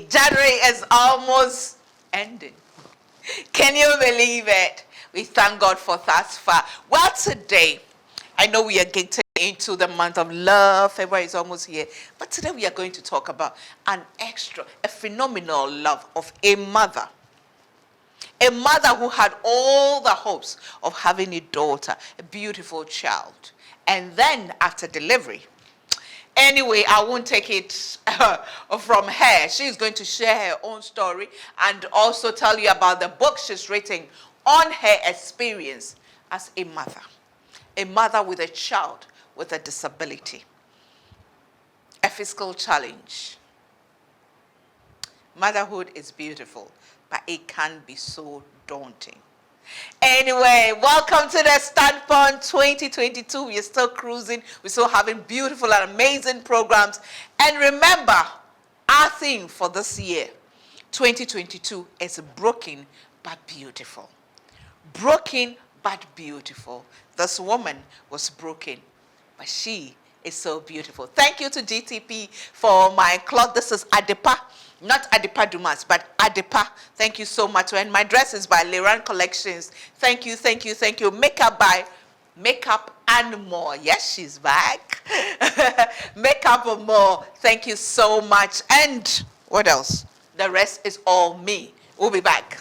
January is almost ending. Can you believe it? We thank God for thus far. Well, today, I know we are getting into the month of love. February is almost here. But today we are going to talk about a phenomenal love of a mother. A mother who had all the hopes of having a daughter, a beautiful child. And then after delivery, anyway, I won't take it from her. She's going to share her own story and also tell you about the book she's written on her experience as a mother with a child with a disability, a physical challenge. Motherhood is beautiful, but it can be so daunting. Anyway, welcome to the Standpoint 2022. We're still cruising. We're still having beautiful and amazing programs. And remember, our theme for this year, 2022, is broken but beautiful. Broken but beautiful. This woman was broken, but she is so beautiful. Thank you to GTP for my cloth. This is Adepa. Not Adepa Dumas, but Adepa. Thank you so much. And my dress is by Leran Collections. Thank you, thank you, thank you. Makeup by Makeup and More. Yes, she's back. Makeup and More. Thank you so much. And what else? The rest is all me. We'll be back.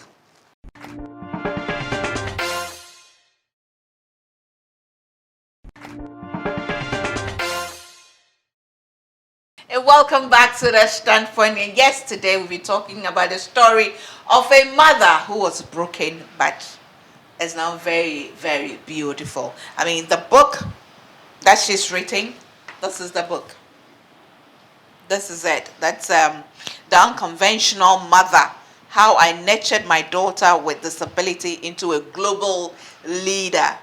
And welcome back to the Standpoint. And yes, today we'll be talking about the story of a mother who was broken but is now very, very beautiful. I mean, the book that she's written, this is the book. This is it. That's The Unconventional Mother, How I Nurtured My Daughter with Disability into a Global Leader,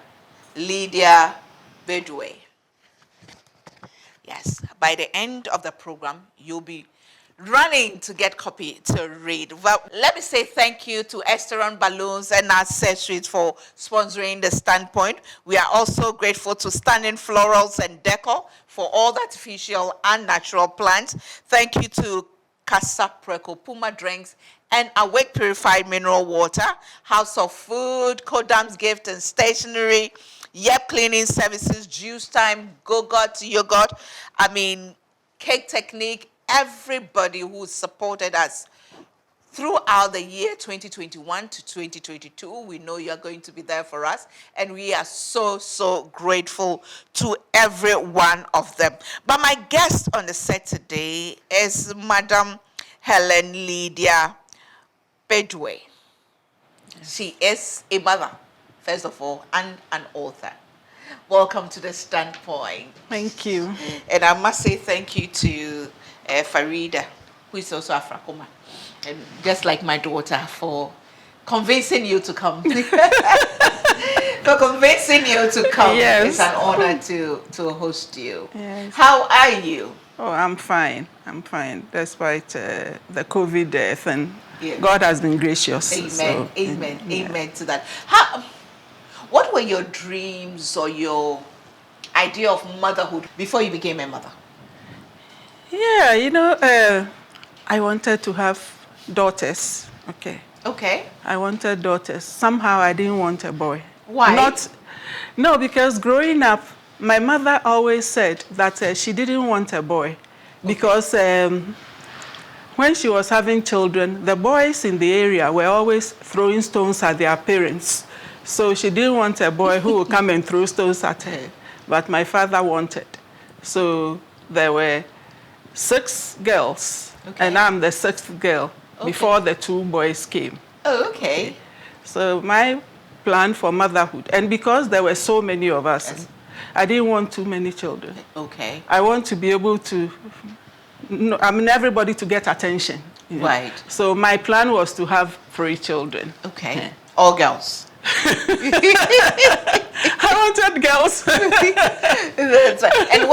Lydia Bedway. Yes, by the end of the program, you'll be running to get copy to read. Well, let me say thank you to Esteron Balloons and Accessories for sponsoring the Standpoint. We are also grateful to Standing Florals and Decor for all the artificial and natural plants. Thank you to Casa Preco, Puma Drinks, and Awake Purified Mineral Water, House of Food, Kodam's Gift and Stationery, Yep Cleaning Services, Juice Time, Go-Got Yogurt, Cake Technique, everybody who supported us throughout the year 2021 to 2022. We know you're going to be there for us, and we are so, so grateful to every one of them. But my guest on the set today is Madam Helen Lydia Bedway. She is a mother, first of all, and an author. Welcome to the Standpoint. Thank you. And I must say thank you to Farida, who is also Afrakoma, and just like my daughter, for convincing you to come. For convincing you to come. Yes. It's an honor to host you. Yes. How are you? Oh, I'm fine. I'm fine, despite the COVID thing. Yeah. God has been gracious. Amen. So, Amen. yeah. Amen to that. What were your dreams or your idea of motherhood before you became a mother? Yeah, I wanted to have daughters. Okay. I wanted daughters. Somehow I didn't want a boy. Why? No, because growing up, my mother always said that she didn't want a boy because when she was having children, the boys in the area were always throwing stones at their parents. So she didn't want a boy who would come and throw stones at her. But my father wanted. So there were 6 girls, and I'm the 6th girl before the 2 boys came. Oh, okay. So my plan for motherhood, and because there were so many of us, yes, I didn't want too many children. Okay. I want to be able to, everybody to get attention. Right. So my plan was to have 3 children. Okay. Yeah. All girls. I wanted girls. And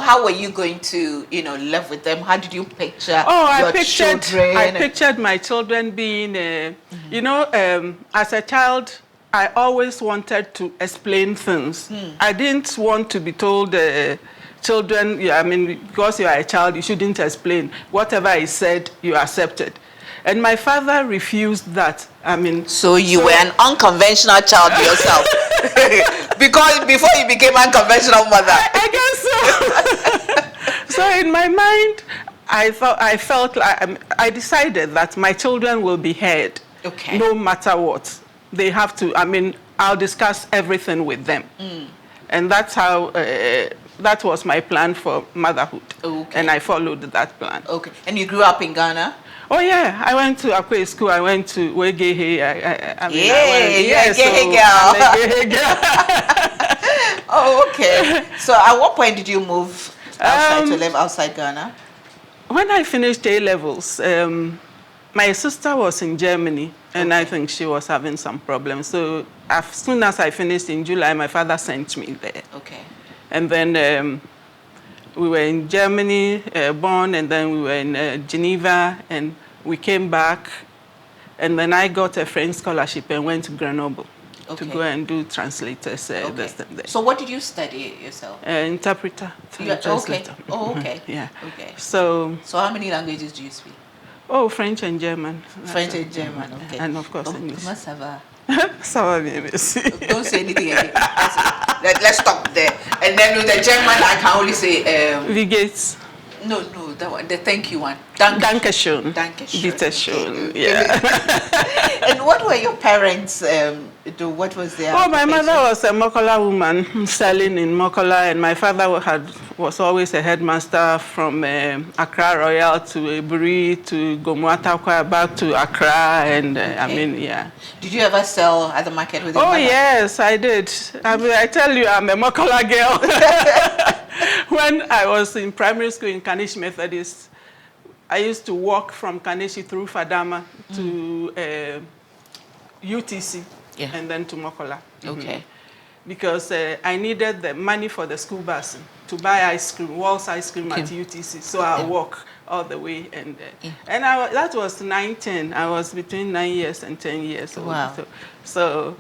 how were you going to, live with them? How did you picture your children? I pictured my children being, as a child, I always wanted to explain things. I didn't want to be told, children, yeah, I mean, because you are a child, you shouldn't explain. Whatever is said, you accepted. And my father refused that. I mean, so you were an unconventional child yourself, because before you became unconventional mother. I guess so. So in my mind, I felt like I decided that my children will be heard, Okay. no matter what. They have to. I mean, I'll discuss everything with them, and that's how. That was my plan for motherhood, Okay. and I followed that plan. Okay. And you grew up in Ghana? Oh yeah, I went to Akwe school. I went to Wegehe. I mean, You're a Gehe I'm girl. a Gehe girl. Oh, okay. So at what point did you move outside to live outside Ghana? When I finished A-levels, my sister was in Germany, and I think she was having some problems. So as soon as I finished in July, my father sent me there. Okay. And then we were in Germany, born, and then we were in Geneva, and we came back. And then I got a French scholarship and went to Grenoble to go and do translators. This and that. So what did you study yourself? Interpreter. Translator. Okay. Oh, okay. Yeah. Okay. So how many languages do you speak? Oh, French and German. French and German, okay. And of course English. Comment ça va? Ça va bien, merci. Don't say anything again. Let's stop there. And then with the German, I can only say... Wie geht's? No, that one, the thank you one. Dankeschön. Dankeschön. Bitteschön. Okay. Yeah. And what were your parents do? What was their my mother was a Mokola woman selling in Mokola, and my father was always a headmaster from Accra Royal to Eburi to Gomuatakwa back to Accra, and I mean, yeah. Did you ever sell at the market with your mother? Yes, I did. I mean, I tell you, I'm a Mokola girl. When I was in primary school in Kanishi Methodist, I used to walk from Kanishi through Fadama to UTC and then to Mokola. Okay. Because I needed the money for the school bus to buy ice cream, Walls ice cream at UTC. So I walk all the way. And that was 9-10. I was between 9 years and 10 years old. Wow. So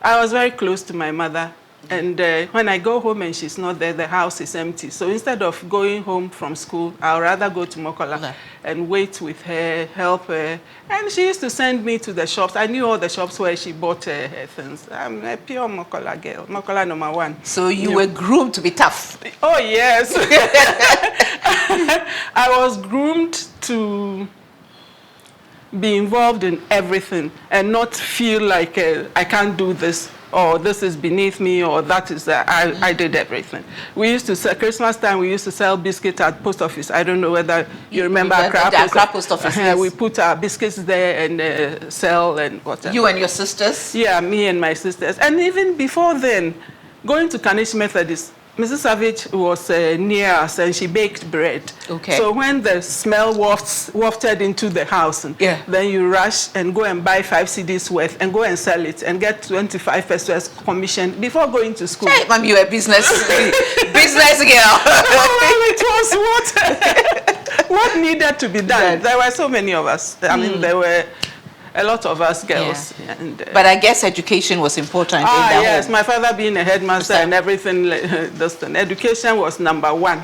I was very close to my mother. And when I go home and she's not there, the house is empty. So instead of going home from school, I'd rather go to Mokola and wait with her, help her. And she used to send me to the shops. I knew all the shops where she bought her things. I'm a pure Mokola girl, Mokola #1. So you were groomed to be tough? Oh, yes. I was groomed to be involved in everything and not feel like I can't do this, or this is beneath me, or that is I did everything. We used to sell, Christmas time, we used to sell biscuits at post office. I don't know whether you remember Accra post office. Yes. We put our biscuits there and sell and whatever. You and your sisters? Yeah, me and my sisters. And even before then, going to Kanishi Methodist, Mrs. Savage was near us, and she baked bread. Okay. So when the smell wafted into the house, then you rush and go and buy 5 CDs worth and go and sell it and get 25 pesos commission before going to school. Hey, Mom, you're a business girl. Well, it was what needed to be done. There were so many of us. I mean, there were a lot of us girls. Yeah. And, but I guess education was important in that yes, home. my father being a headmaster and everything, education was #1.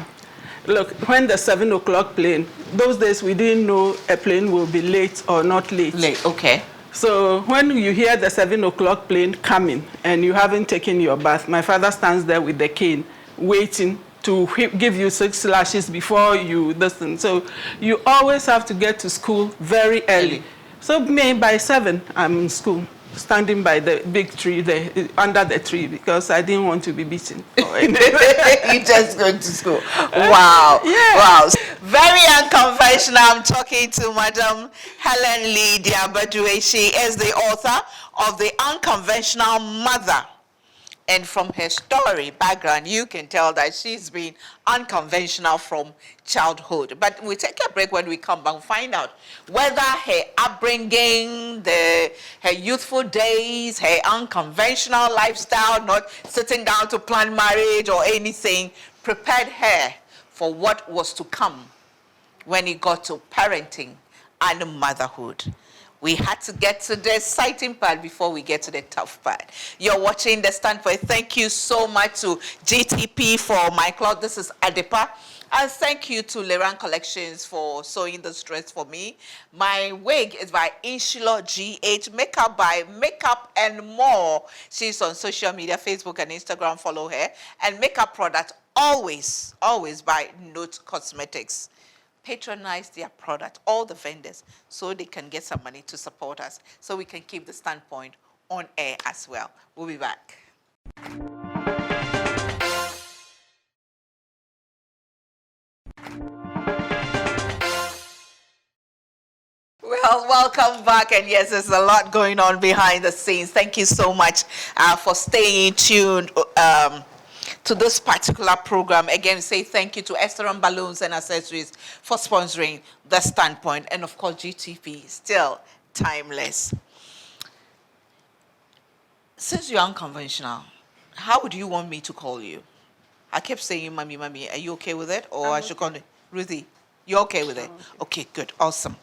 Look, when the 7 o'clock plane, those days we didn't know a plane will be late or not late. Late, okay. So when you hear the 7 o'clock plane coming and you haven't taken your bath, my father stands there with the cane waiting to give you 6 lashes before you listen. So you always have to get to school very early. So by 7, I'm in school, standing by the big tree, under the tree, because I didn't want to be beaten. You just go to school. Wow. Yeah. Wow. Very unconventional. I'm talking to Madam Helen Lydia Badue. She is the author of The Unconventional Mother. And from her story background, you can tell that she's been unconventional from childhood. But we'll take a break. When we come back, find out whether her upbringing, her youthful days, her unconventional lifestyle, not sitting down to plan marriage or anything, prepared her for what was to come when it got to parenting and motherhood. We had to get to the exciting part before we get to the tough part. You're watching The Standpoint. Thank you so much to GTP for my cloth. This is Adepa. And thank you to Leran Collections for sewing this dress for me. My wig is by Insula GH. Makeup by Makeup and More. She's on social media, Facebook and Instagram. Follow her. And makeup product, always by Note Cosmetics. Patronize their product, all the vendors, so they can get some money to support us, so we can keep The Standpoint on air as well. We'll be back. Well, welcome back. And yes, there's a lot going on behind the scenes. Thank you so much for staying tuned to this particular program. Again, say thank you to Esteron Balloons and Accessories for sponsoring The Standpoint. And of course, GTP, still timeless. Since you're unconventional, how would you want me to call you? I kept saying, Mommy, Mommy. Are you okay with it? Or I should call you Ruthie? You're okay with it? Okay, good. Awesome.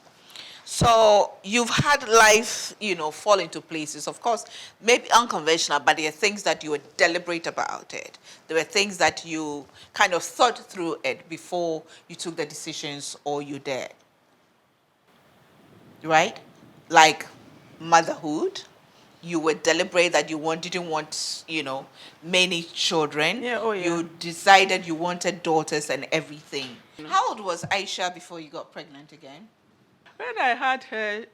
So you've had life, fall into places. Of course, maybe unconventional, but there are things that you were deliberate about it. There were things that you kind of thought through it before you took the decisions or you did. Right? Like motherhood. You were deliberate that you didn't want, many children. Yeah, oh yeah. You decided you wanted daughters and everything. How old was Aisha before you got pregnant again? When I had her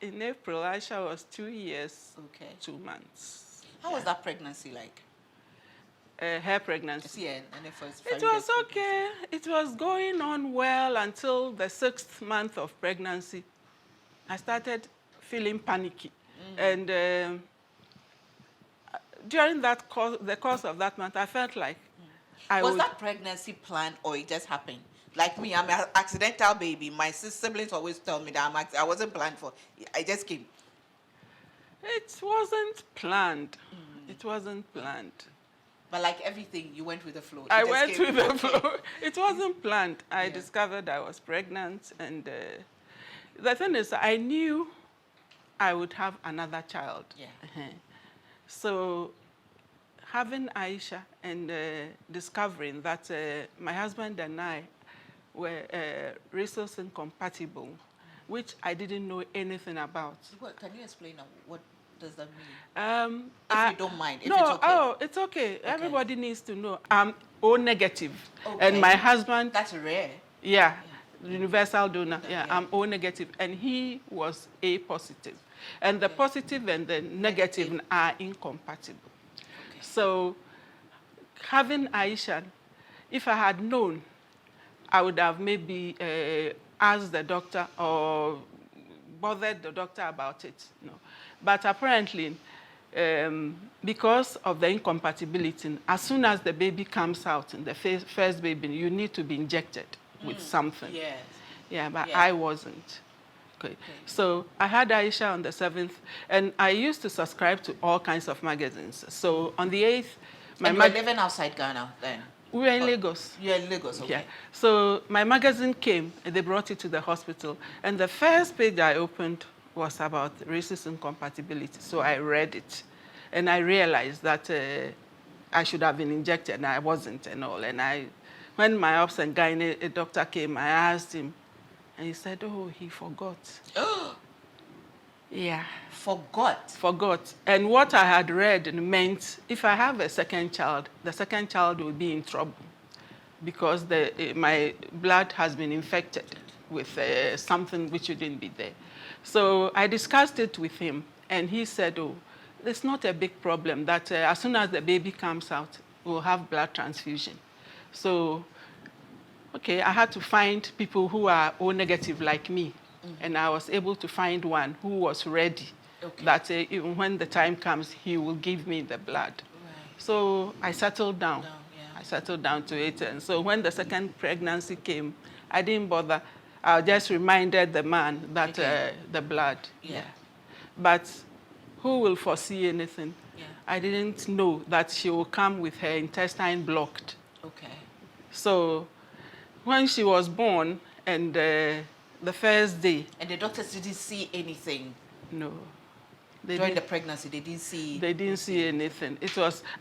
in April, Aisha was 2 years, Okay. 2 months. How was that pregnancy like? Her pregnancy. Yeah, and first It was okay. It was going on well until the 6th month of pregnancy. I started feeling panicky. And during the course of that month, I felt like Was that pregnancy planned or it just happened? Like me, I'm an accidental baby. My siblings always tell me that I wasn't planned for. I just came. It wasn't planned. It wasn't planned. But like everything, you went with the flow. I went with the flow. It wasn't planned. I discovered I was pregnant. And the thing is, I knew I would have another child. Yeah. So having Aisha and discovering that my husband and I were resource incompatible, which I didn't know anything about. Can you explain what does that mean? If you don't mind, if no, it's okay. It's okay. Everybody needs to know. I'm O negative. Okay. And my husband... That's rare. Yeah, universal donor. Okay, Yeah, yeah. I'm O negative. And he was A positive. And the positive and the negative are incompatible. Okay. So having Aisha, if I had known, I would have maybe asked the doctor or bothered the doctor about it. But apparently, because of the incompatibility, as soon as the baby comes out, the first baby, you need to be injected with something. Yes. Yeah, but I wasn't. Okay. So I had Aisha on the 7th, and I used to subscribe to all kinds of magazines. So on the 8th, you were living outside Ghana then? We were in Lagos. You're in Lagos, okay. Yeah. So my magazine came, and they brought it to the hospital. And the first page I opened was about rhesus incompatibility. So I read it, and I realized that I should have been injected, and I wasn't and all. And when my obs and gynae doctor came, I asked him, and he said, oh, he forgot. Yeah. Forgot. And what I had read meant if I have a second child, the second child will be in trouble because my blood has been infected with something which shouldn't be there. So I discussed it with him, and he said, oh, it's not a big problem that as soon as the baby comes out, we'll have blood transfusion. So, okay, I had to find people who are O negative like me, and I was able to find one who was ready. Okay. That even when the time comes, he will give me the blood. Right. So I settled down. I settled down to it. And so when the second pregnancy came, I didn't bother. I just reminded the man that the blood. Yeah. But who will foresee anything? Yeah. I didn't know that she will come with her intestine blocked. Okay. So when she was born and the first day. And the doctors didn't see anything No. during the pregnancy. They didn't see. They didn't see anything.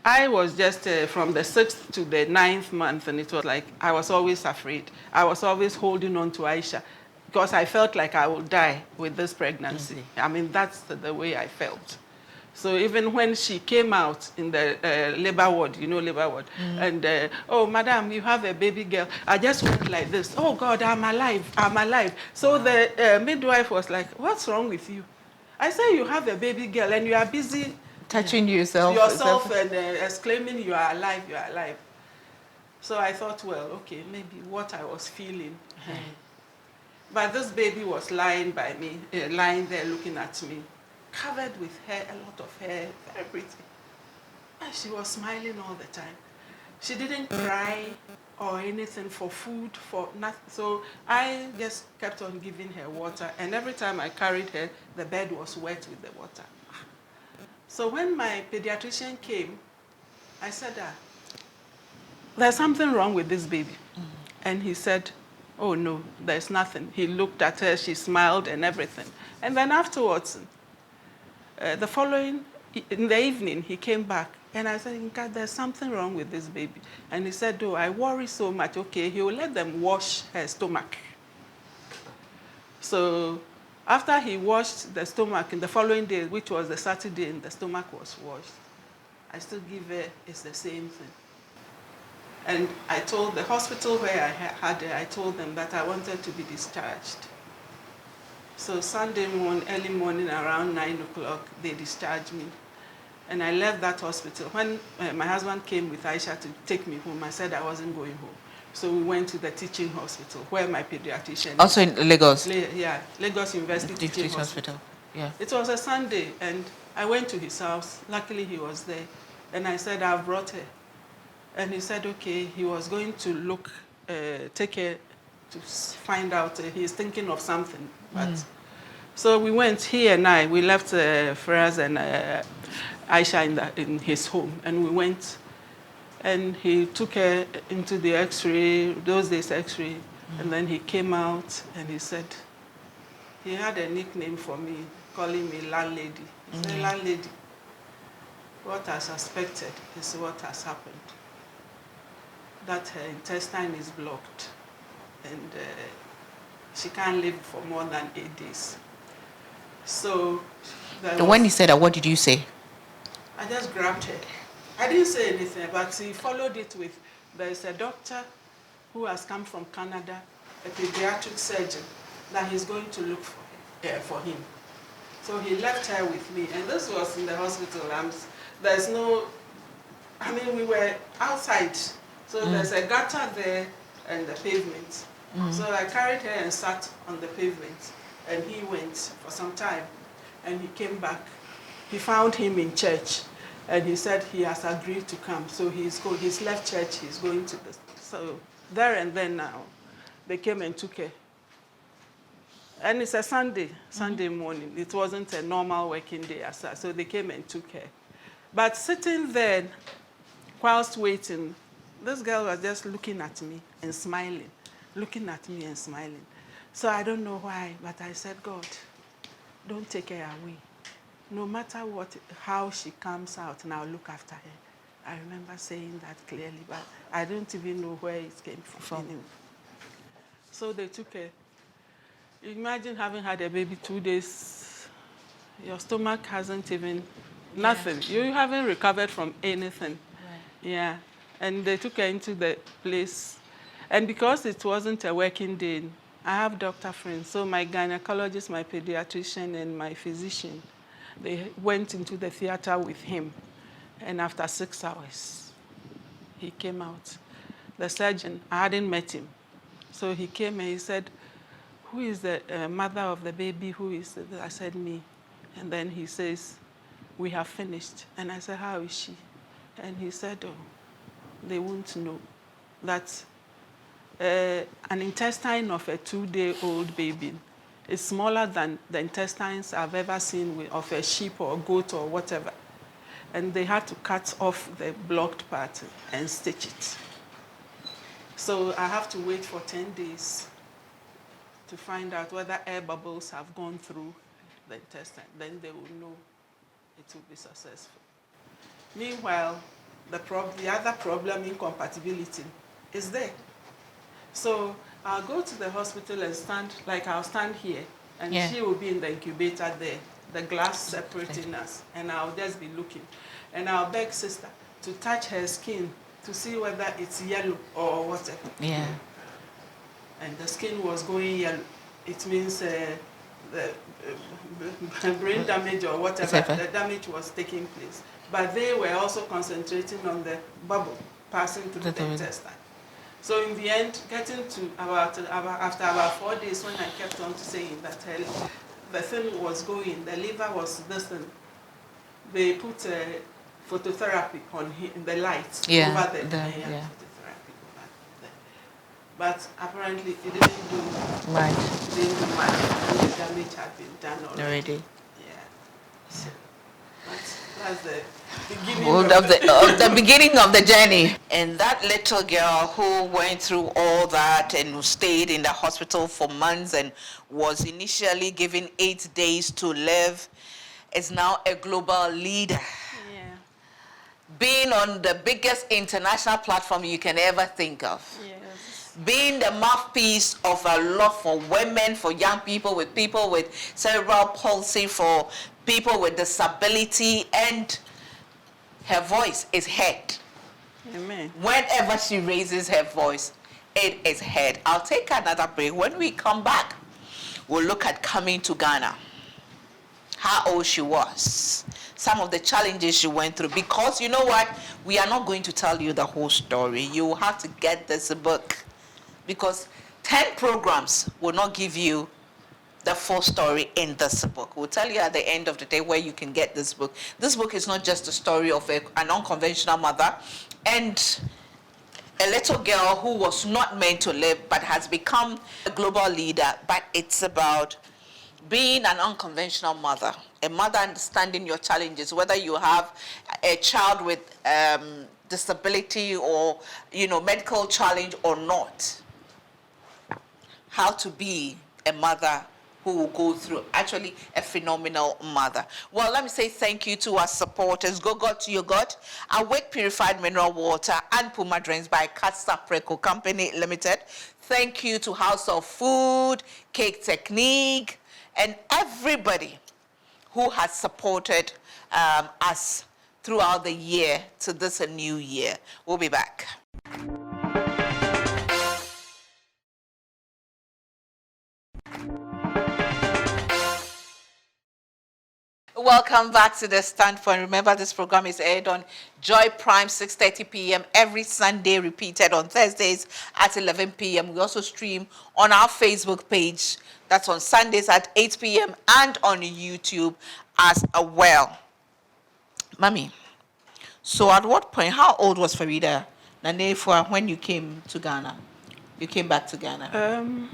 I was just from the 6th to the 9th month, and it was like I was always afraid. I was always holding on to Aisha because I felt like I would die with this pregnancy. I mean, that's the way I felt. So even when she came out in the labor ward, labor ward, and, oh, madam, you have a baby girl, I just went like this, oh, God, I'm alive, I'm alive. So the midwife was like, what's wrong with you? I said, you have a baby girl and you are busy Touching yourself and exclaiming, you are alive, you are alive. So I thought, well, okay, maybe what I was feeling. But this baby was lying by me, lying there looking at me, covered with hair, a lot of hair, very pretty. And she was smiling all the time. She didn't cry or anything for food, for nothing. So I just kept on giving her water. And every time I carried her, the bed was wet with the water. So when my pediatrician came, I said, there's something wrong with this baby. And he said, oh, no, there's nothing. He looked at her, she smiled and everything. And then afterwards, the following, in the evening, he came back. And I said, God, there's something wrong with this baby. And he said, oh, I worry so much. Okay, he will let them wash her stomach. So after he washed the stomach, in the following day, which was the Saturday, and the stomach was washed, I still give her, it's the same thing. And I told the hospital where I had her, I told them that I wanted to be discharged. So Sunday morning, early morning, around 9 o'clock, they discharged me. And I left that hospital. When my husband came with Aisha to take me home, I said I wasn't going home. So we went to the teaching hospital where my pediatrician also is. In Lagos? Yeah, Lagos University Teaching Hospital. Yeah. It was a Sunday, and I went to his house. Luckily, he was there. And I said, I've brought her. And he said, okay, he was going to look, take her to find out. He's thinking of something. But so we went, he and I, we left Farida'S and Aisha in his home. And we went, and he took her into the x-ray, those days x-ray. And then he came out and he said, he had a nickname for me, calling me landlady. He said, landlady, what I suspected is what has happened. That her intestine is blocked and she can't live for more than 8 days. So when he said that, what did you say? I just grabbed her. I didn't say anything, but he followed it with, there's a doctor who has come from Canada, a pediatric surgeon, that he's going to look for him. So he left her with me, and this was in the hospital. There's no, I mean, we were outside. So there's a gutter there and the pavement. So I carried her and sat on the pavement. And he went for some time. And he came back. He found him in church. And he said he has agreed to come. So he's left church. He's going to this. So there and then now, they came and took her. And it's a Sunday morning. It wasn't a normal working day as such. So they came and took her. But sitting there, whilst waiting, this girl was just looking at me and smiling, looking at me and smiling. So I don't know why, but I said, God, don't take her away. No matter how she comes out, and I'll look after her. I remember saying that clearly, but I don't even know where it came from. Anyway. So they took her. Imagine having had a baby 2 days. Your stomach hasn't even, nothing. You haven't recovered from anything. Right. Yeah. And they took her into the place. And because it wasn't a working day, I have doctor friends. So my gynecologist, my pediatrician, and my physician, they went into the theater with him. And after 6 hours, he came out. The surgeon, I hadn't met him. So he came and he said, who is the mother of the baby? Who is it? I said, me. And then he says, we have finished. And I said, how is she? And he said, oh, they won't know. That an intestine of a 2-day-old baby is smaller than the intestines I've ever seen of a sheep or a goat or whatever. And they had to cut off the blocked part and stitch it. So I have to wait for 10 days to find out whether air bubbles have gone through the intestine. Then they will know it will be successful. Meanwhile, the other problem, incompatibility, is there. So I'll go to the hospital and stand, like I'll stand here, and she will be in the incubator there, the glass separating us, and I'll just be looking. And I'll beg sister to touch her skin to see whether it's yellow or whatever. Yeah. And the skin was going yellow. It means the brain damage or whatever, the damage was taking place. But they were also concentrating on the bubble passing through the intestine. So in the end, getting to after about 4 days, when I kept on saying that the thing was going, the liver was this thing, they put phototherapy on the lights over there. Phototherapy over there. But apparently it didn't do much. It didn't do much. The damage had been done already. Yeah. So that's the beginning of the beginning of the journey. And that little girl who went through all that and stayed in the hospital for months and was initially given 8 days to live is now a global leader. Yeah. Being on the biggest international platform you can ever think of. Yes. Being the mouthpiece of a lot for women, for young people with cerebral palsy, for people with disability, and her voice is heard. Amen. Whenever she raises her voice, it is heard. I'll take another break. When we come back, we'll look at coming to Ghana. How old she was, some of the challenges she went through. Because you know what? We are not going to tell you the whole story. You will have to get this book. Because 10 programs will not give you the full story in this book. We'll tell you at the end of the day where you can get this book. This book is not just a story of an unconventional mother and a little girl who was not meant to live but has become a global leader, but it's about being an unconventional mother, a mother understanding your challenges, whether you have a child with disability or medical challenge or not. How to be a mother who will go through, actually a phenomenal mother. Well, let me say thank you to our supporters, Go to Yogurt, Awake Purified Mineral Water, and Puma Drinks by Casa Preco Company Limited. Thank you to House of Food, Cake Technique, and everybody who has supported us throughout the year to this new year. We'll be back. Welcome back to The Standpoint. Remember, this program is aired on Joy Prime, 6:30 p.m. every Sunday, repeated on Thursdays at 11 p.m. We also stream on our Facebook page. That's on Sundays at 8 p.m. and on YouTube as well. Mommy, so at what point, how old was Farida Nanefua when you came to Ghana? You came back to Ghana?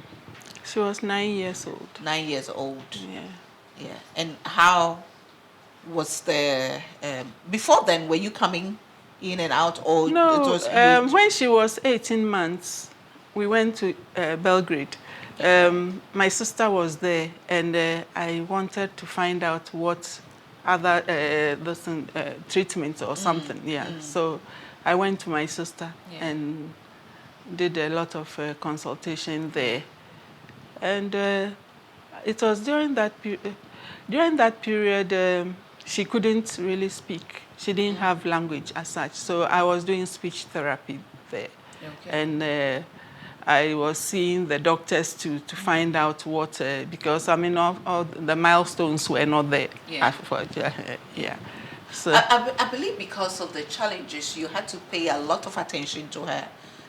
She was 9 years old. 9 years old. Yeah. Yeah. And how was the before then? Were you coming in and out, or No, it was when she was 18 months, we went to Belgrade. My sister was there, and I wanted to find out what other treatment or something. So I went to my sister and did a lot of consultation there, and it was during that period. She couldn't really speak. She didn't have language as such. So I was doing speech therapy there. Okay. And I was seeing the doctors to find out what, because I mean, all the milestones were not there. Yeah. So I believe because of the challenges, you had to pay a lot of attention to her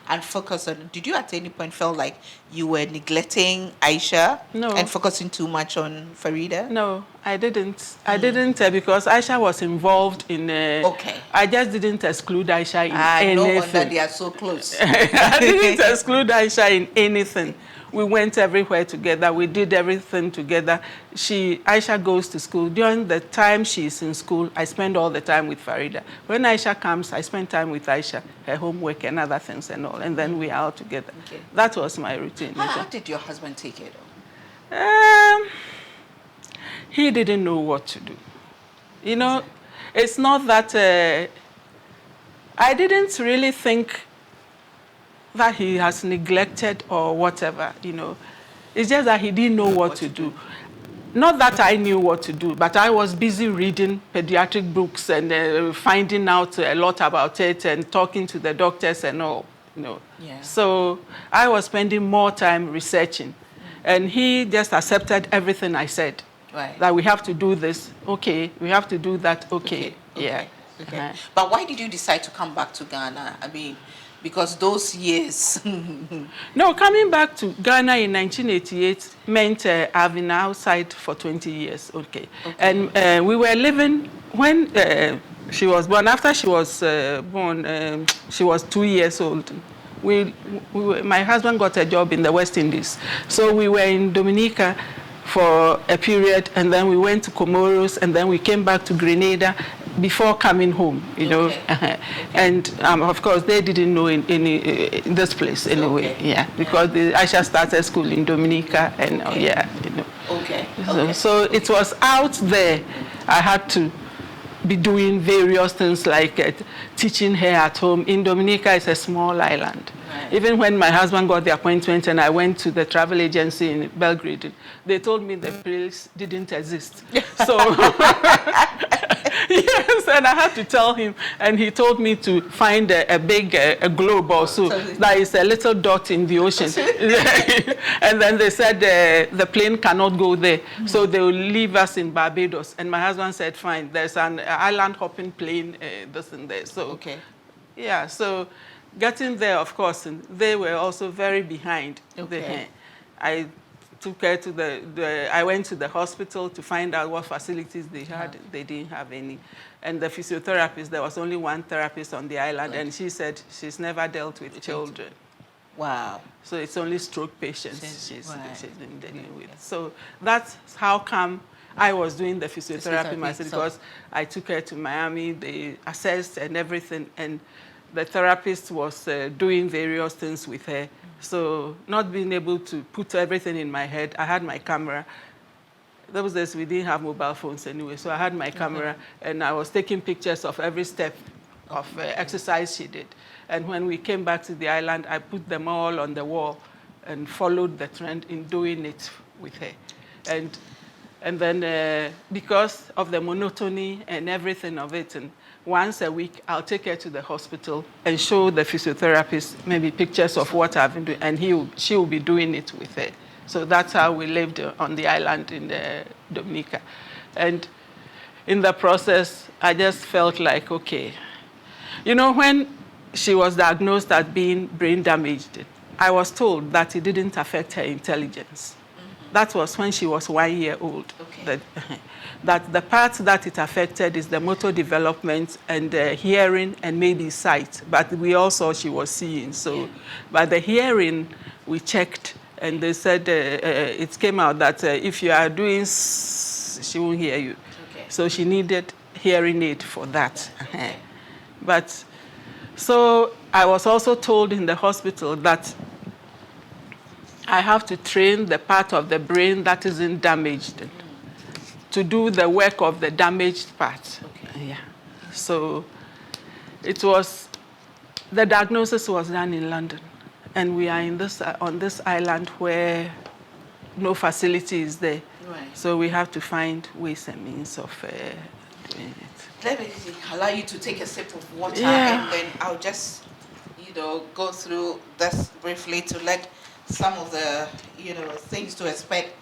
and focus on. Did you at any point feel like you were neglecting Aisha? No. And focusing too much on Farida? No, I didn't. I didn't because Aisha was involved in. Okay. I just didn't exclude Aisha in anything. No wonder they are so close. I didn't exclude Aisha in anything. We went everywhere together. We did everything together. Aisha goes to school. During the time she's in school, I spend all the time with Farida. When Aisha comes, I spend time with Aisha, her homework and other things and all. And then we are all together. Okay. That was my routine. How did your husband take it? Um, he didn't know what to do. You know, it's not that I didn't really think that he has neglected or whatever, you know. It's just that he didn't know what to do. Not that I knew what to do, but I was busy reading pediatric books and finding out a lot about it and talking to the doctors and all, you know. Yeah. So I was spending more time researching. And he just accepted everything I said. Right. That we have to do this, okay. We have to do that, okay. Yeah. Okay. But why did you decide to come back to Ghana? I mean, because those years. No, coming back to Ghana in 1988 meant I've been outside for 20 years, okay. And we were living, when she was born, after she was born, she was 2 years old. My husband got a job in the West Indies. So we were in Dominica for a period, and then we went to Comoros, and then we came back to Grenada before coming home, you know. Okay. And of course, they didn't know in this place anyway, yeah, because Aisha started school in Dominica, and yeah, you know. Okay. So it was out there. I had to be doing various things like teaching her at home. In Dominica, it's a small island. Right. Even when my husband got the appointment and I went to the travel agency in Belgrade, they told me the place didn't exist. So, yes, and I had to tell him, and he told me to find a big globe also. That is a little dot in the ocean. And then they said the plane cannot go there, so they will leave us in Barbados. And my husband said, fine, there's an island hopping plane, this and there. So, yeah, so getting there, of course, and they were also very behind. I took her to I went to the hospital to find out what facilities they had. They didn't have any. And the physiotherapist, there was only one therapist on the island, and she said she's never dealt with children. Wow. So it's only stroke patients she's been dealing with. So that's how come I was doing the physiotherapy myself, because I took her to Miami, they assessed and everything, and the therapist was doing various things with her. So not being able to put everything in my head, I had my camera. Those days we didn't have mobile phones anyway, so I had my camera and I was taking pictures of every step of exercise she did. And when we came back to the island, I put them all on the wall and followed the trend in doing it with her. And then because of the monotony and everything of it, and once a week, I'll take her to the hospital and show the physiotherapist maybe pictures of what I've been doing, and she will be doing it with her. So that's how we lived on the island in Dominica. And in the process, I just felt like, okay. You know, when she was diagnosed as being brain damaged, I was told that it didn't affect her intelligence. That was when she was 1 year old. That the part that it affected is the motor development and hearing and maybe sight. But we all saw she was seeing. So, but the hearing, we checked, and they said it came out that if you are doing, she won't hear you. So she needed hearing aid for that. But so I was also told in the hospital that I have to train the part of the brain that isn't damaged to do the work of the damaged part. So it was, the diagnosis was done in London. And we are in on this island where no facility is there. So we have to find ways and means of doing it. Let me allow you to take a sip of water, and then I'll just, go through this briefly to let some of the, things to expect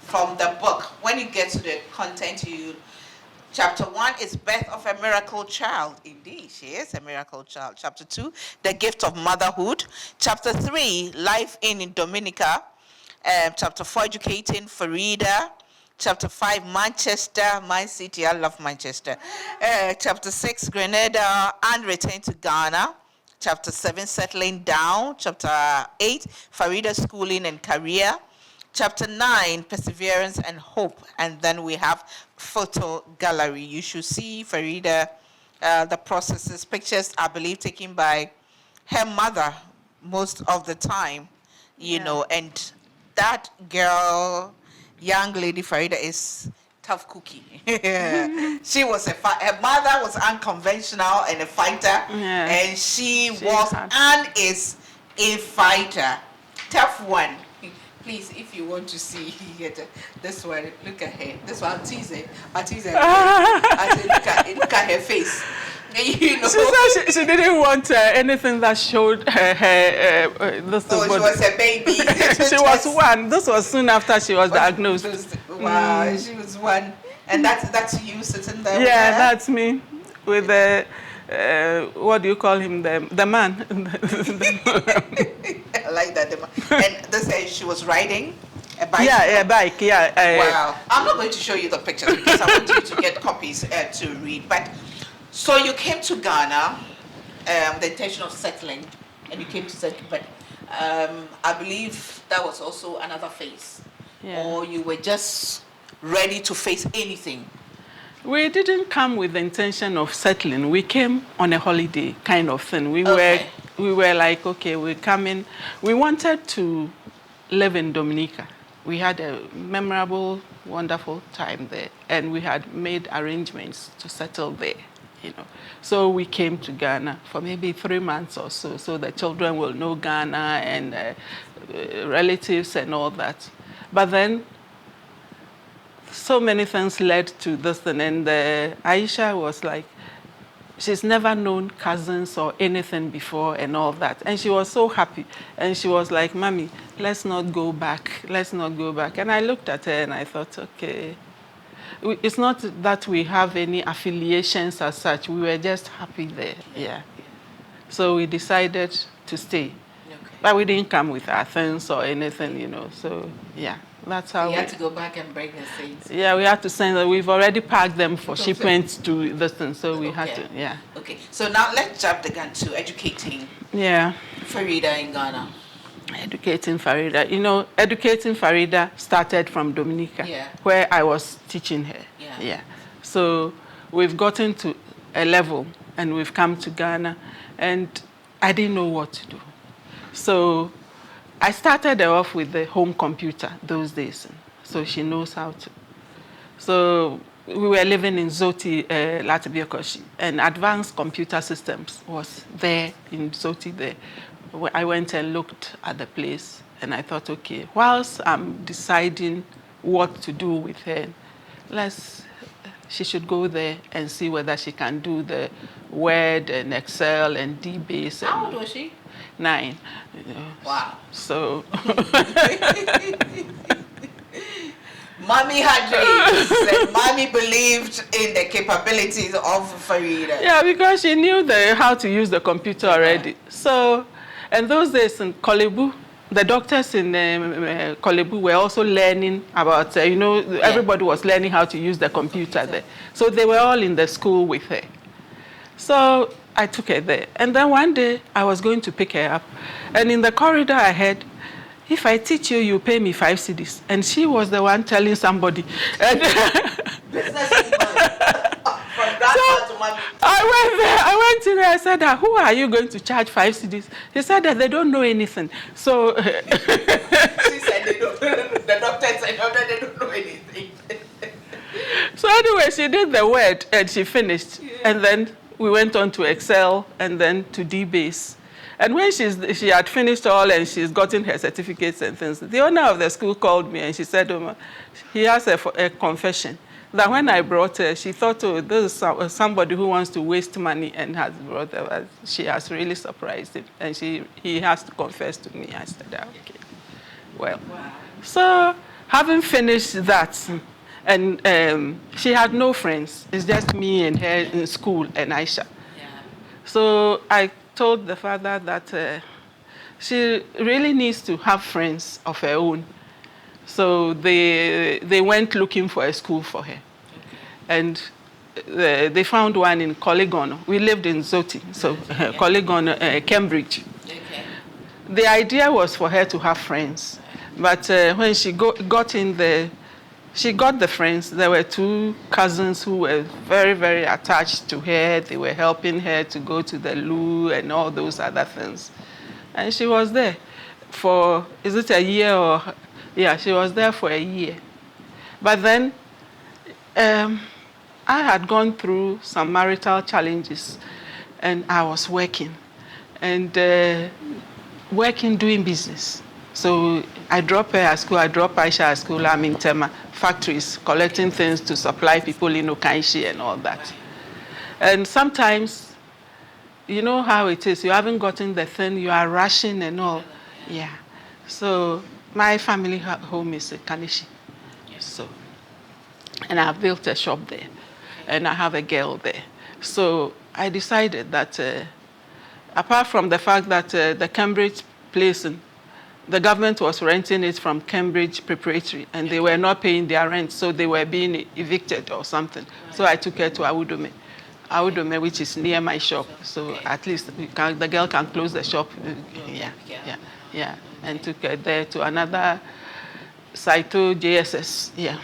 from the book. When you get to the content, chapter 1 is Birth of a Miracle Child. Indeed, she is a miracle child. Chapter 2, The Gift of Motherhood. Chapter 3, Life in Dominica. Chapter 4, Educating Farida. Chapter 5, Manchester, my city. I love Manchester. Chapter 6, Grenada and Return to Ghana. Chapter 7, Settling Down. Chapter 8, Farida'S Schooling and Career. Chapter 9, Perseverance and Hope. And then we have photo gallery. You should see Farida, the processes, pictures, I believe, taken by her mother most of the time, and that girl young lady Farida is tough cookie. She was her mother was unconventional and a fighter, Yeah. and she She was had. and is a fighter. Tough one. Please, if you want to see this one, look at her. This one, I'll tease her. I'll tease her. I say, look at her face. You know. She said she didn't want anything that showed her this Oh, she was a baby. she was one. This was soon after she was diagnosed. Wow, she was one. And that's you sitting there. Yeah, with her? that's me with the what do you call him? The man. I like that. And this she was riding a bike. Yeah, a bike. Yeah. Wow. I'm not going to show you the pictures because I want you to get copies to read. But so you came to Ghana, the intention of settling, and you came to settle. But I believe that was also another phase, or you were just ready to face anything. We didn't come with the intention of settling. We came on a holiday kind of thing. We were like, okay, we're coming. We wanted to live in Dominica. We had a memorable, wonderful time there, and we had made arrangements to settle there, you know. So we came to Ghana for maybe 3 months or so the children will know Ghana and relatives and all that. But then so many things led to this thing, and Aisha was like, she's never known cousins or anything before and all that. And she was so happy. And she was like, Mommy, let's not go back. Let's not go back. And I looked at her and I thought, okay, it's not that we have any affiliations as such. We were just happy there, yeah. So we decided to stay. Okay. But we didn't come with our things or anything, you know, so yeah. That's how we had to go back and bring the things. Yeah, we had to send them. We've already packed them for shipment to this thing, so we had to, yeah. Okay, so now let's jump the gun to educating. Yeah. Farida in Ghana. Educating Farida. You know, educating Farida started from Dominica, where I was teaching her. Yeah. So we've gotten to a level, and we've come to Ghana, and I didn't know what to do. So I started her off with the home computer those days, so she knows how to. So we were living in Zoti, Latibiokoshi, and advanced computer systems was there in Zoti there. I went and looked at the place, and I thought, okay, whilst I'm deciding what to do with her, she should go there and see whether she can do the Word and Excel and DBase. How old was she? 9. Wow. So Mommy had dreams and Mommy believed in the capabilities of Farida. Yeah, because she knew how to use the computer already. So, and those days in Kolebu, the doctors in Kolebu were also learning about, everybody was learning how to use the computer there. So they were all in the school with her. So I took her there. And then one day, I was going to pick her up. And in the corridor, I heard, if I teach you, you pay me 5 cedis. And she was the one telling somebody. And business from grandma to mommy. I went in there, I said, who are you going to charge 5 cedis? He said that they don't know anything. So she said they don't, the doctor said they don't know anything. So anyway, she did the Word and she finished. Yeah. And then we went on to Excel and then to DBase. And when she had finished all and she's gotten her certificates and things, the owner of the school called me and she said, he has a confession that when I brought her, she thought, this is somebody who wants to waste money and has brought her. She has really surprised him. And he has to confess to me. I said, okay. Well, wow. So having finished that, and she had no friends. It's just me and her in school and Aisha. Yeah. So I told the father that she really needs to have friends of her own. So they went looking for a school for her. Okay. And they found one in Collegon. We lived in Zoti, so Collegon, Cambridge. Okay. The idea was for her to have friends. But when she got in there, she got the friends. There were 2 cousins who were very, very attached to her. They were helping her to go to the loo and all those other things. And she was there for, is it a year or, yeah, she was there for a year. But then I had gone through some marital challenges, and I was working, and working doing business. So I drop her at school, I drop Aisha at school. I'm in Tema factories collecting things to supply people in Okanshi and all that. And sometimes, you know how it is. You haven't gotten the thing, you are rushing and all. Yeah. So my family home is Kanishi. So, and I built a shop there, and I have a girl there. So I decided that apart from the fact that the Cambridge place, the government was renting it from Cambridge Preparatory, and they were not paying their rent, so they were being evicted or something. So I took her to Awudome, which is near my shop. So at least the girl can close the shop. Yeah. And took her there to another Saito JSS. Yeah.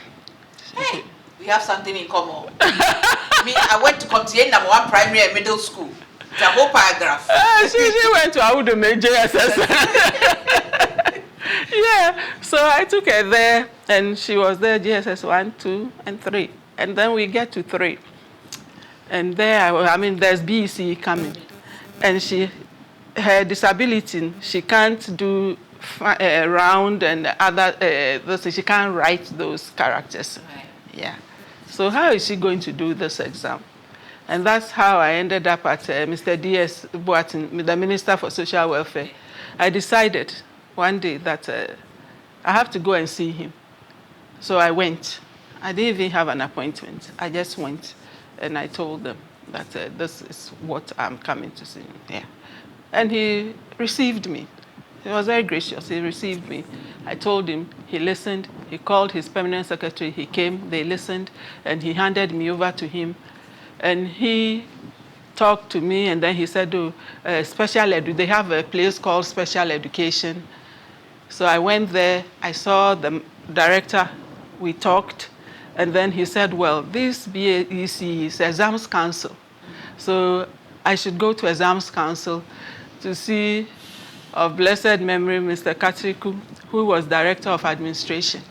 Hey, we have something in common. Me, I went to Comtier number 1 primary and middle school. The whole paragraph. She went to Awudome JSS. Yeah, so I took her there, and she was there GSS 1, 2, and 3. And then we get to 3. And there, I mean, there's BEC coming. And her disability, she can't do round and other, she can't write those characters. Right. Yeah. So how is she going to do this exam? And that's how I ended up at Mr. D.S. Boatin, the Minister for Social Welfare. I decided one day that I have to go and see him. So I went. I didn't even have an appointment. I just went, and I told them that this is what I'm coming to see. Yeah. And he received me. He was very gracious. He received me. I told him, he listened. He called his permanent secretary. He came, they listened, and he handed me over to him. And he talked to me, and then he said, they have a place called Special Education. So I went there, I saw the director, we talked, and then he said, well, this BAEC is Exams Council. So I should go to Exams Council to see, of blessed memory, Mr. Katriku, who was Director of Administration.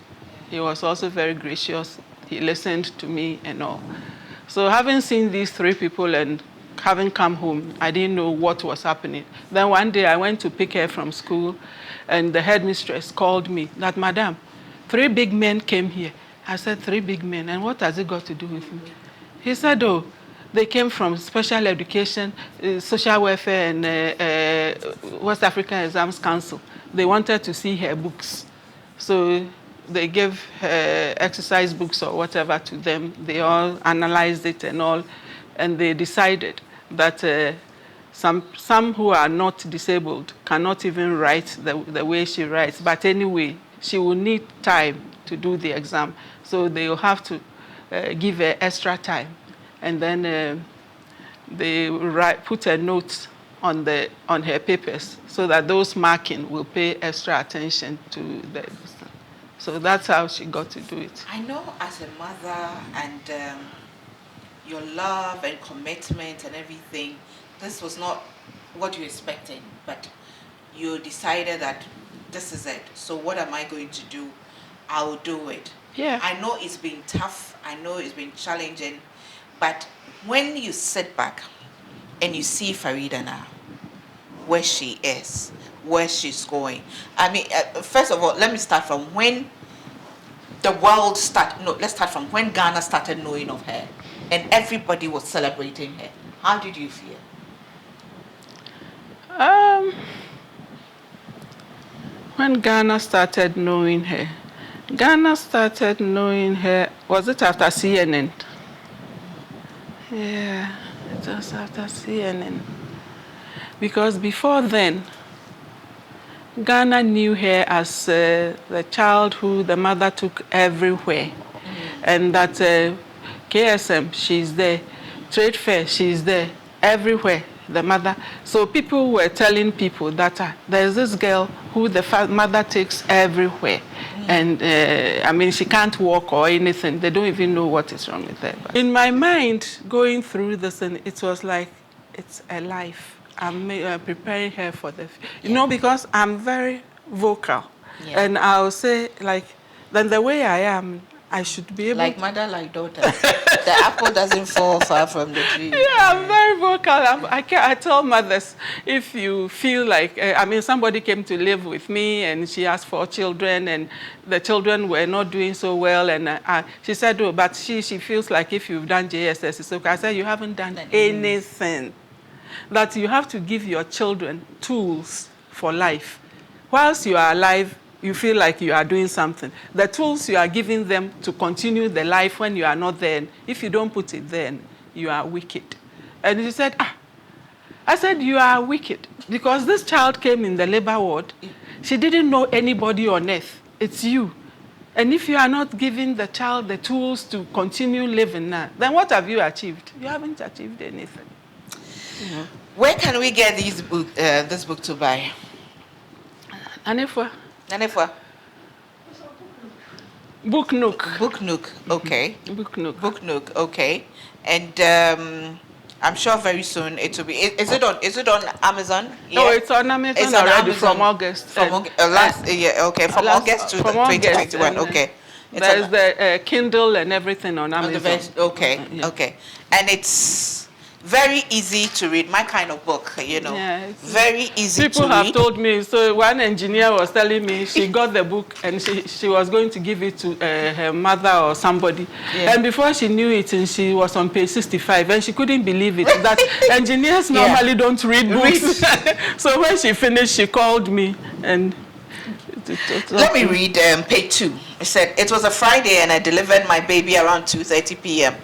He was also very gracious. He listened to me and all. So having seen these 3 people and having come home, I didn't know what was happening. Then one day I went to pick her from school, and the headmistress called me that, Madam, 3 big men came here. I said, 3 big men, and what has it got to do with me? He said, oh, they came from Special Education, Social Welfare, and West African Exams Council. They wanted to see her books. So they gave her exercise books or whatever to them. They all analyzed it and all, and they decided that some who are not disabled cannot even write the way she writes. But anyway, she will need time to do the exam. So they will have to give her extra time. And then they put a note on her papers so that those marking will pay extra attention to the. So that's how she got to do it. I know as a mother and your love and commitment and everything, this was not what you expected, but you decided that this is it. So what am I going to do? I will do it. Yeah. I know it's been tough. I know it's been challenging. But when you sit back and you see Farida now, where she is, where she's going. I mean, first of all, let me start from when the world started. No, let's start from when Ghana started knowing of her and everybody was celebrating her. How did you feel? When Ghana started knowing her, was it after CNN? Yeah, it was after CNN. Because before then, Ghana knew her as the child who the mother took everywhere. And that KSM, she's there. Trade fair, she's there. Everywhere, the mother. So people were telling people that there's this girl who the mother takes everywhere. And I mean, she can't walk or anything. They don't even know what is wrong with her. But in my mind, going through this, and it was like, it's a life. I'm preparing her for the, you know, because I'm very vocal. Yeah. And I'll say, like, then the way I am, I should be able Like mother, like daughter. The apple doesn't fall far from the tree. Yeah, I'm very vocal. I tell mothers, if you feel like, somebody came to live with me and she has 4 children and the children were not doing so well. And she said, oh, but she feels like if you've done JSS, it's okay. I said, you haven't done anything. That you have to give your children tools for life. Whilst you are alive, you feel like you are doing something. The tools you are giving them to continue the life when you are not there, if you don't put it there, you are wicked. And he said, I said, you are wicked. Because this child came in the labor ward. She didn't know anybody on earth. It's you. And if you are not giving the child the tools to continue living now, then what have you achieved? You haven't achieved anything. Mm-hmm. Where can we get this book to buy? Anifwa. Book Nook. Book Nook, okay. Book Nook. Book Nook, okay. And I'm sure very soon it will be. Is it on Amazon? Yeah. Oh, it's on Amazon it's already on Amazon from August. From August to 2021. Okay. There's the Kindle and everything on Amazon. Okay. And it's very easy to read, my kind of book, Yeah, very easy to read. People have told me, so one engineer was telling me she got the book and she was going to give it to her mother or somebody. Yeah. And before she knew it, and she was on page 65 and she couldn't believe it, that engineers normally don't read books. So when she finished, she called me and... Let me read page 2. It said, it was a Friday and I delivered my baby around 2:30 p.m.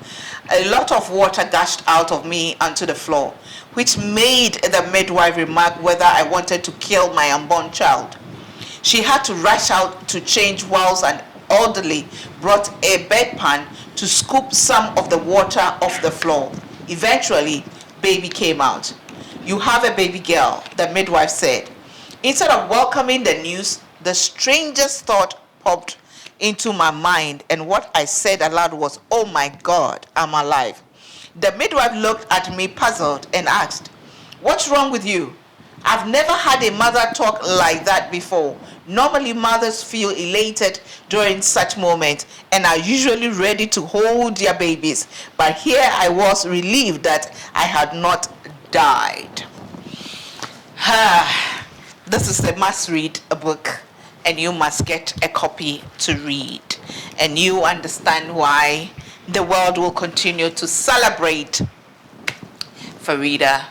A lot of water gushed out of me onto the floor, which made the midwife remark whether I wanted to kill my unborn child. She had to rush out to change whilst an orderly brought a bedpan to scoop some of the water off the floor. Eventually, baby came out. You have a baby girl, the midwife said. Instead of welcoming the news, the strangest thought popped into my mind, and what I said aloud was, oh my God, I'm alive. The midwife looked at me puzzled and asked, what's wrong with you? I've never had a mother talk like that before. Normally mothers feel elated during such moments and are usually ready to hold their babies, but here I was relieved that I had not died. This is a must-read book, and you must get a copy to read. And you understand why the world will continue to celebrate Farida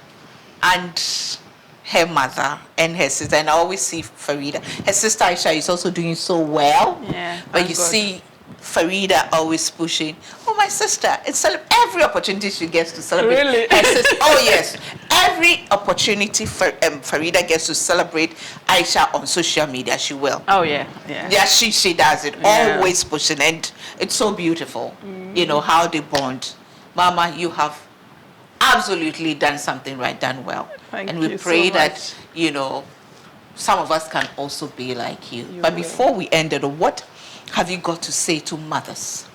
and her mother and her sister. And I always see Farida. Her sister Aisha is also doing so well. Yeah, but you see Farida always pushing, oh, my sister. It's every opportunity she gets to celebrate. Really? Her sister, oh, yes. Every opportunity Farida gets to celebrate Aisha on social media, she will. Oh, yeah. Yeah, she does it. Yeah. Always pushing. And it's so beautiful, how they bond. Mama, you have absolutely done something right, done well. Thank and we you pray so that, some of us can also be like you. But before we end it, what have you got to say to mothers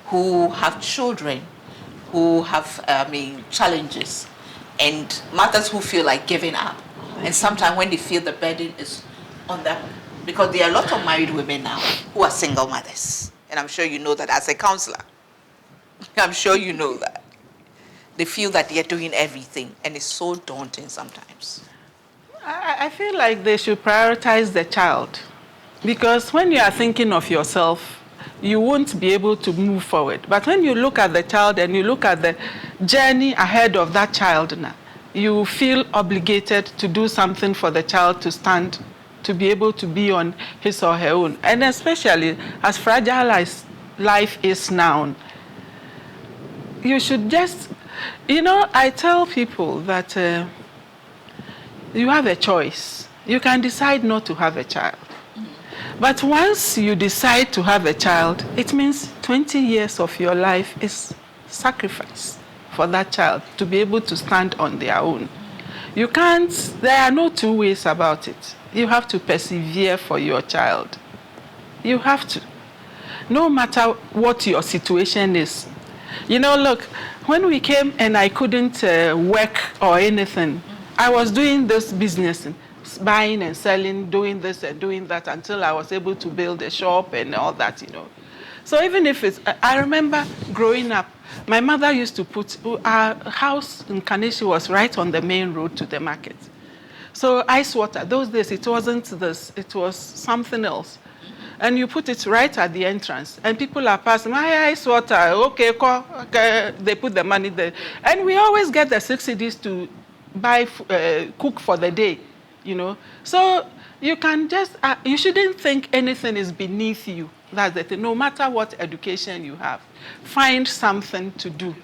who have children, who have challenges, and mothers who feel like giving up? And sometimes when they feel the burden is on them, because there are a lot of married women now who are single mothers. And I'm sure you know that as a counselor. I'm sure you know that. They feel that they're doing everything, and it's so daunting sometimes. I feel like they should prioritize the child. Because when you are thinking of yourself, you won't be able to move forward. But when you look at the child and you look at the journey ahead of that child now, you feel obligated to do something for the child to stand, to be able to be on his or her own. And especially as fragile as life is now, you should just, I tell people that you have a choice. You can decide not to have a child. But once you decide to have a child, it means 20 years of your life is sacrifice for that child to be able to stand on their own. You can't, there are no two ways about it. You have to persevere for your child. You have to. No matter what your situation is. Look, when we came and I couldn't work or anything, I was doing this business, buying and selling, doing this and doing that until I was able to build a shop and all that, So even if it's, I remember growing up, my mother used to put, our house in Kaneshi was right on the main road to the market. So ice water, those days it wasn't this, it was something else. And you put it right at the entrance, and people are passing, my ice water, okay, okay, they put the money there. And we always get the 6 cedis to buy, cook for the day, you know. So you can just, you shouldn't think anything is beneath you. That's the thing. No matter what education you have, find something to do.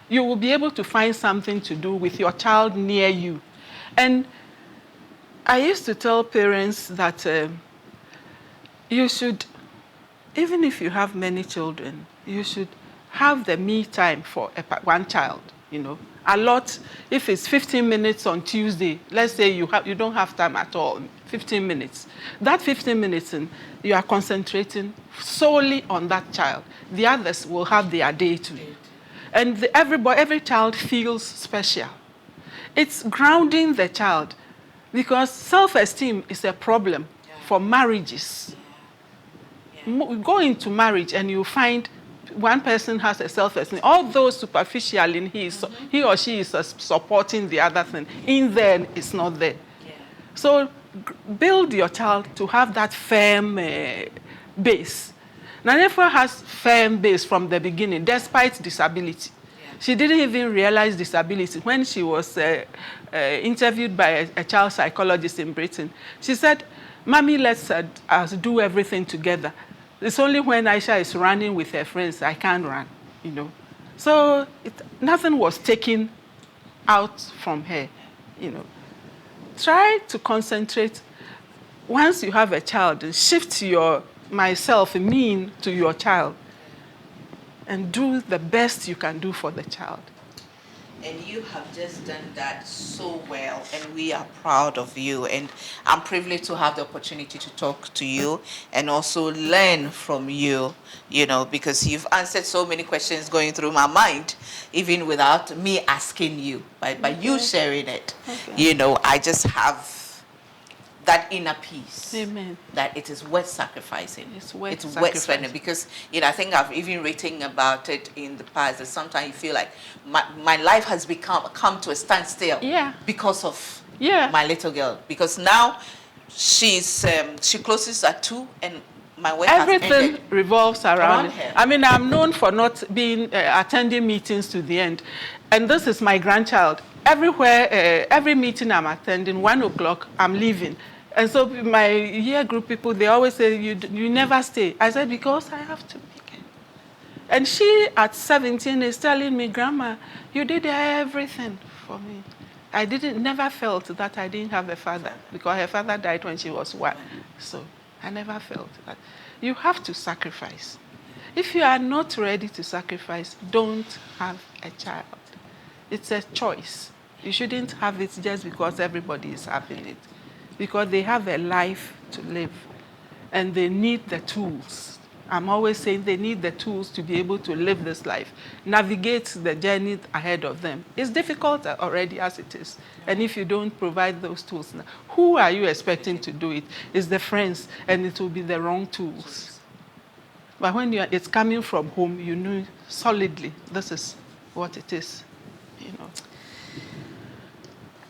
You will be able to find something to do with your child near you. And I used to tell parents that you should, even if you have many children, you should have the me time for one child, you know. A lot, if it's 15 minutes on Tuesday, let's say you don't have time at all, 15 minutes. That 15 minutes, you are concentrating solely on that child. The others will have their day too. And every child feels special. It's grounding the child, because self-esteem is a problem for marriages. Go into marriage and you find one person has a self-esteem. Although superficially he or she is supporting the other thing, in there it's not there. Yeah. So build your child to have that firm base. Nanefa has firm base from the beginning, despite disability. Yeah. She didn't even realize disability. When she was interviewed by a child psychologist in Britain, she said, Mommy, let's us do everything together. It's only when Aisha is running with her friends, I can't run, you know. So nothing was taken out from her, you know. Try to concentrate. Once you have a child, and shift your me to your child and do the best you can do for the child. And you have just done that so well, and we are proud of you. And I'm privileged to have the opportunity to talk to you and also learn from you, you know, because you've answered so many questions going through my mind, even without me asking you, by you sharing it. Okay. You know, I just have that inner peace. Amen. That it is worth sacrificing. It's worth spending, because, you know, I think I've even written about it in the past, that sometimes you feel like my life has come to a standstill. Yeah. Because of my little girl. Because now she closes at 2 and my work everything has ended revolves around her. I mean, I'm known for not being attending meetings to the end, and this is my grandchild. Everywhere, every meeting I'm attending, 1 o'clock, I'm leaving. And so my year group people, they always say, you never stay. I said, because I have to make it. And she, at 17, is telling me, Grandma, you did everything for me. I never felt that I didn't have a father, because her father died when she was 1. So I never felt that. You have to sacrifice. If you are not ready to sacrifice, don't have a child. It's a choice. You shouldn't have it just because everybody is having it. Because they have a life to live, and they need the tools. I'm always saying they need the tools to be able to live this life, navigate the journey ahead of them. It's difficult already as it is. And if you don't provide those tools, who are you expecting to do it? It's the friends, and it will be the wrong tools. But when it's coming from home, you know solidly this is what it is, you know.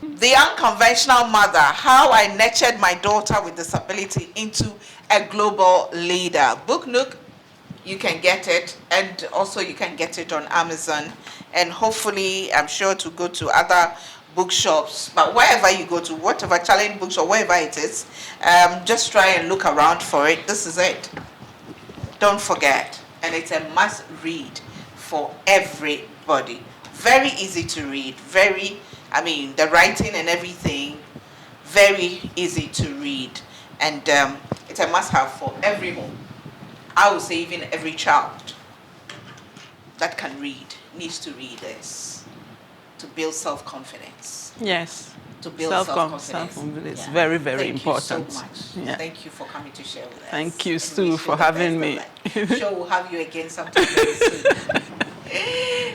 The Unconventional Mother, How I Nurtured My Daughter with Disability into a Global Leader. Book Nook, you can get it, and also you can get it on Amazon, and hopefully I'm sure to go to other bookshops, but wherever you go to, whatever challenge books or wherever it is, just try and look around for it. This is it. Don't forget, and it's a must read for everybody. Very easy to read, the writing and everything, very easy to read. And it's a must-have for everyone. I would say even every child that can read needs to read this to build self-confidence. Yes. To build self-confidence. It's very, very important. Thank you so much. Yeah. Thank you for coming to share with us. Thank you, Sue, for having me. I'm sure we'll have you again sometime very soon.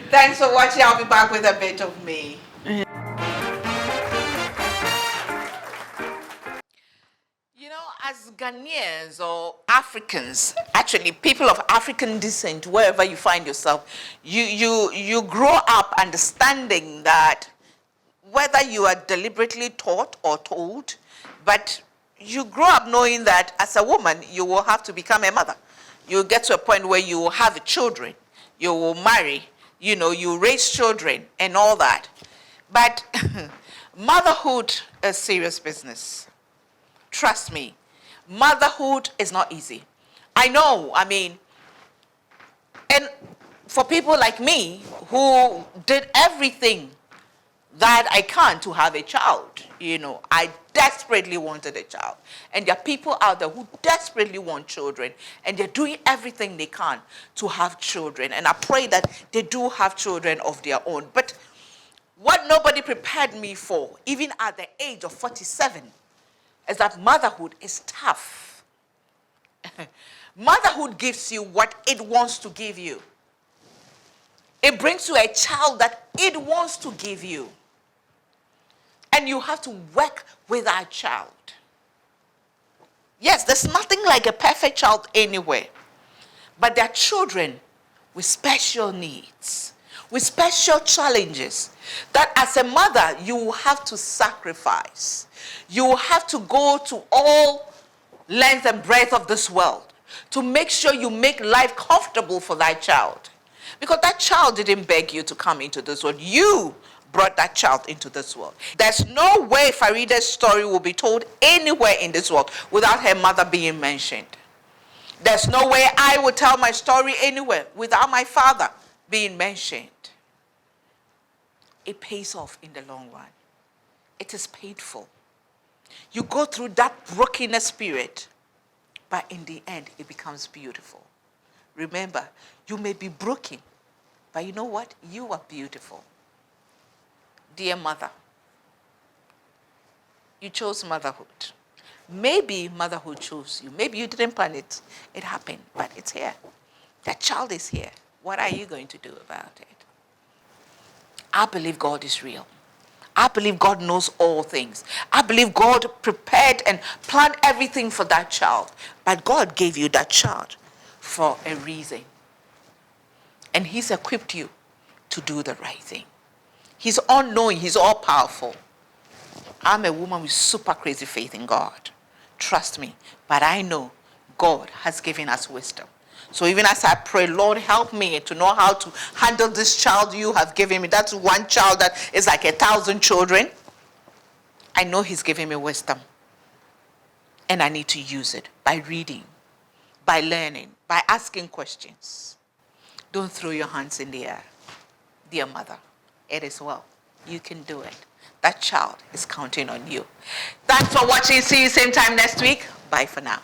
Thanks for watching. I'll be back with a bit of me. You know, as Ghanaians or Africans, actually people of African descent, wherever you find yourself, you grow up understanding that whether you are deliberately taught or told, but you grow up knowing that as a woman, you will have to become a mother. You get to a point where you will have children, you will marry, you raise children and all that. But motherhood is serious business. Trust me, motherhood is not easy. I know, and for people like me who did everything that I can to have a child, I desperately wanted a child. And there are people out there who desperately want children, and they're doing everything they can to have children. And I pray that they do have children of their own. But what nobody prepared me for, even at the age of 47, is that motherhood is tough. Motherhood gives you what it wants to give you. It brings you a child that it wants to give you. And you have to work with that child. Yes, there's nothing like a perfect child anywhere. But there are children with special needs, with special challenges, that as a mother, you will have to sacrifice. You will have to go to all length and breadth of this world to make sure you make life comfortable for that child. Because that child didn't beg you to come into this world. You brought that child into this world. There's no way Farida'S story will be told anywhere in this world without her mother being mentioned. There's no way I would tell my story anywhere without my father being mentioned. It pays off in the long run. It is painful. You go through that brokenness period, but in the end, it becomes beautiful. Remember, you may be broken, but you know what? You are beautiful. Dear mother, you chose motherhood. Maybe motherhood chose you. Maybe you didn't plan it. It happened, but it's here. That child is here. What are you going to do about it? I believe God is real. I believe God knows all things. I believe God prepared and planned everything for that child. But God gave you that child for a reason. And He's equipped you to do the right thing. He's all-knowing. He's all-powerful. I'm a woman with super crazy faith in God. Trust me. But I know God has given us wisdom. So even as I pray, Lord, help me to know how to handle this child you have given me. That's one child that is like 1,000 children. I know He's giving me wisdom. And I need to use it by reading, by learning, by asking questions. Don't throw your hands in the air. Dear mother, it is well. You can do it. That child is counting on you. Thanks for watching. See you same time next week. Bye for now.